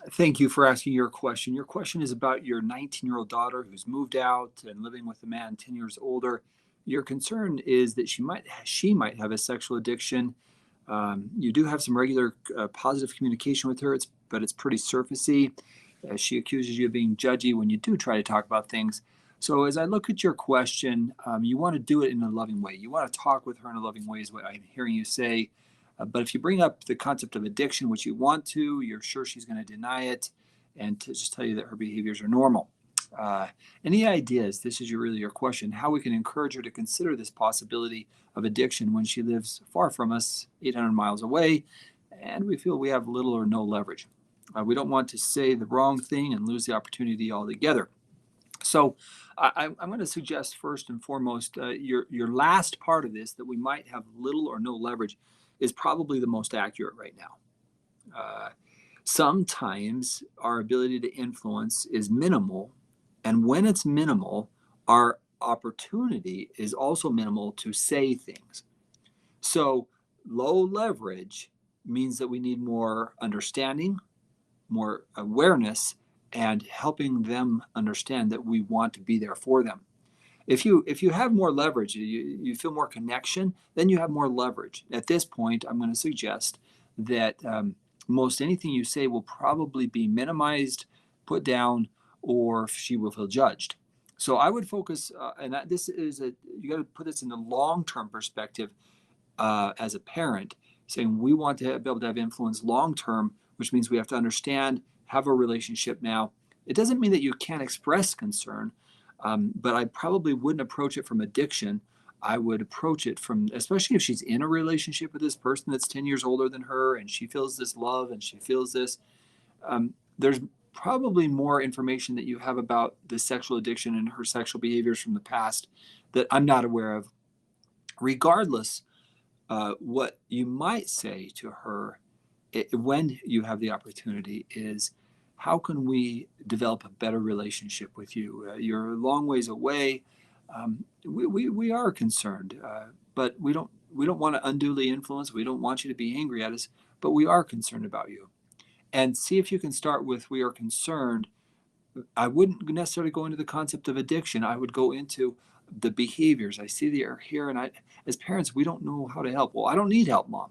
Thank you for asking your question. Your question is about your 19-year-old daughter who's moved out and living with a man 10 years older. Your concern is that she might have a sexual addiction. You do have some regular positive communication with her, but it's pretty surfacey. She accuses you of being judgy when you do try to talk about things. So as I look at your question, you want to do it in a loving way. You want to talk with her in a loving way, is what I'm hearing you say. But if you bring up the concept of addiction, which you want to, you're sure she's going to deny it and to just tell you that her behaviors are normal. Uh, any ideas? This is really your question. How we can encourage her to consider this possibility of addiction when she lives far from us, 800 miles away, and we feel we have little or no leverage. We don't want to say the wrong thing and lose the opportunity altogether. So I'm going to suggest first and foremost, your last part of this, that we might have little or no leverage, is probably the most accurate right now. Uh, Sometimes our ability to influence is minimal, and when it's minimal, our opportunity is also minimal to say things. So low leverage means that we need more understanding, more awareness, and helping them understand that we want to be there for them. If you have more leverage, you feel more connection, then you have more leverage. At this point, I'm going to suggest that most anything you say will probably be minimized, put down, or she will feel judged. So I would focus, this is you got to put this in the long-term perspective as a parent, saying we want to be able to have influence long-term, which means we have to understand, have a relationship now. It doesn't mean that you can't express concern, but I probably wouldn't approach it from addiction. I would approach it from, especially if she's in a relationship with this person that's 10 years older than her and she feels this love and she feels this. There's probably more information that you have about the sexual addiction and her sexual behaviors from the past that I'm not aware of. Regardless, what you might say to her when you have the opportunity is, how can we develop a better relationship with you? You're a long ways away. We are concerned, but we don't want to unduly influence. We don't want you to be angry at us, but we are concerned about you. And see if you can start with, we are concerned. I wouldn't necessarily go into the concept of addiction. I would go into the behaviors. I see they are here, and as parents, we don't know how to help. Well, I don't need help, Mom.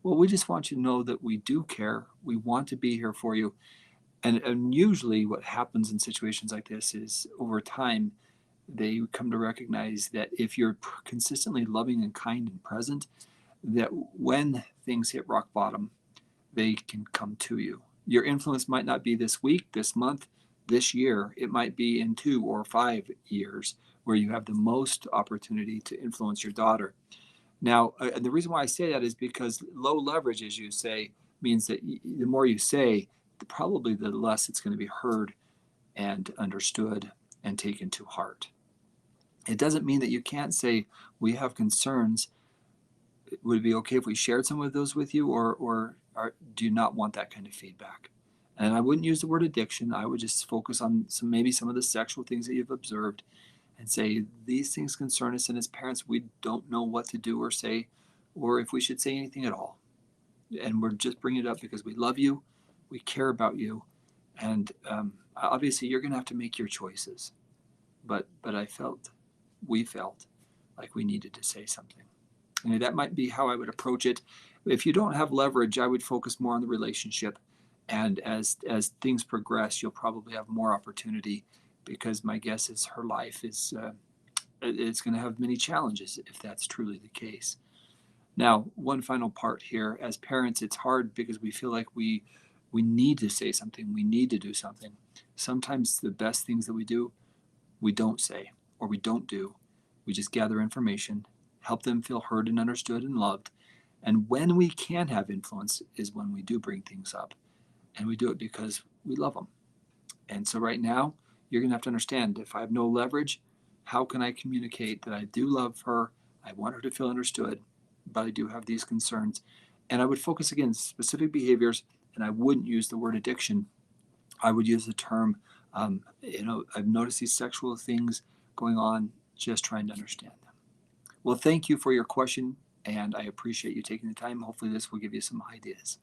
Well, we just want you to know that we do care. We want to be here for you. And usually what happens in situations like this is, over time, they come to recognize that if you're consistently loving and kind and present, that when things hit rock bottom, they can come to you. Your influence might not be this week, this month, this year. It might be in 2 or 5 years where you have the most opportunity to influence your daughter. Now, the reason why I say that is because low leverage, as you say, means that the more you say, probably the less it's going to be heard and understood and taken to heart. It doesn't mean that you can't say, we have concerns. Would it be okay if we shared some of those with you, or do you not want that kind of feedback? And I wouldn't use the word addiction. I would just focus on maybe some of the sexual things that you've observed and say, these things concern us, and as parents, we don't know what to do or say, or if we should say anything at all. And we're just bringing it up because we love you, we care about you, and obviously you're going to have to make your choices. But we felt like we needed to say something. And that might be how I would approach it. If you don't have leverage, I would focus more on the relationship. And as things progress, you'll probably have more opportunity, because my guess is her life is it's going to have many challenges if that's truly the case. Now, one final part here. As parents, it's hard because we feel like we need to say something. We need to do something. Sometimes the best things that we do, we don't say, or we don't do. We just gather information, help them feel heard and understood and loved. And when we can have influence is when we do bring things up. And we do it because we love them. And so right now, you're going to have to understand, if I have no leverage, how can I communicate that I do love her? I want her to feel understood, but I do have these concerns. And I would focus, again, specific behaviors, and I wouldn't use the word addiction. I would use the term, I've noticed these sexual things going on, just trying to understand them. Well, thank you for your question, and I appreciate you taking the time. Hopefully this will give you some ideas.